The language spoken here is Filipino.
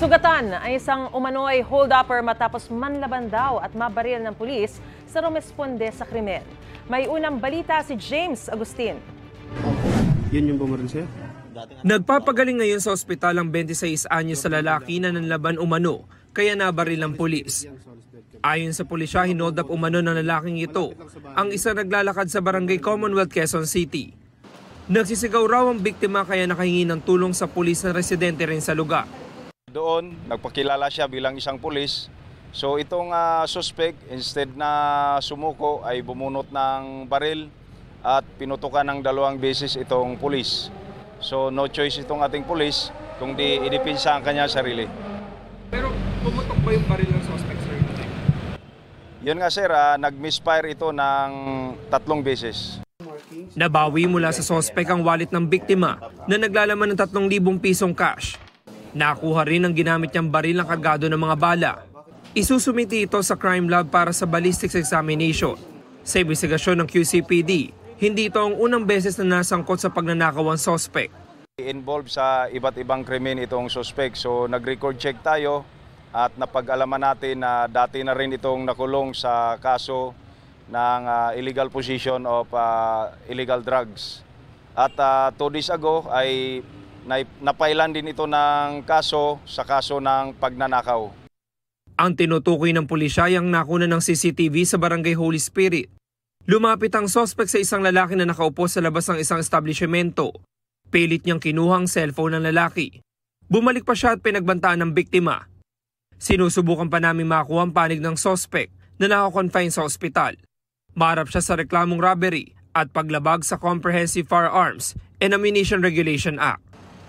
Sugatan ay isang umano'y hold-upper matapos manlaban daw at mabaril ng pulis sa rumesponde sa krimen. May unang balita si James Agustin. Yun yung bumaril siya? Nagpapagaling ngayon sa ospital ang 26 anyos sa lalaki na nanlaban umano kaya nabaril ng pulis. Ayon sa pulisya, hinold up umano ng lalaking ito ang isa naglalakad sa barangay Commonwealth, Quezon City. Nagsisigaw raw ang biktima kaya nakahingi ng tulong sa pulis na residente rin sa lugar. Doon, nagpakilala siya bilang isang pulis. So itong suspect, instead na sumuko ay bumunot ng baril at pinutukan ng 2 beses itong pulis. So no choice itong ating pulis kundi idipinsa ang kanyang sarili. Pero pumutok ba yung baril ng suspect, sir? Yun nga sir, nag-misfire ito ng 3 beses. Nabawi mula sa suspect ang wallet ng biktima na naglalaman ng 3,000 pisong cash. Nakuha rin ang ginamit niyang baril ng kargado ng mga bala. Isusumiti ito sa crime lab para sa ballistics examination. Sa investigasyon ng QCPD, hindi ito ang unang beses na nasangkot sa pagnanakaw ang suspect. Involved sa iba't ibang krimen itong suspect. So nag-record check tayo at napag-alaman natin na dati na rin itong nakulong sa kaso ng illegal possession of illegal drugs. At 2 days ago ay napailan din ito ng kaso sa kaso ng pagnanakaw. Ang tinutukoy ng pulisya ang nakuna ng CCTV sa barangay Holy Spirit. Lumapit ang suspect sa isang lalaki na nakaupo sa labas ng isang establishmento. Pilit niyang kinuha ang cellphone ng lalaki. Bumalik pa siya at pinagbantaan ng biktima. Sinusubukan pa namin makuha ang panig ng suspect na nakakonfine sa ospital. Maharap siya sa reklamong robbery at paglabag sa Comprehensive Firearms and Ammunition Regulation Act.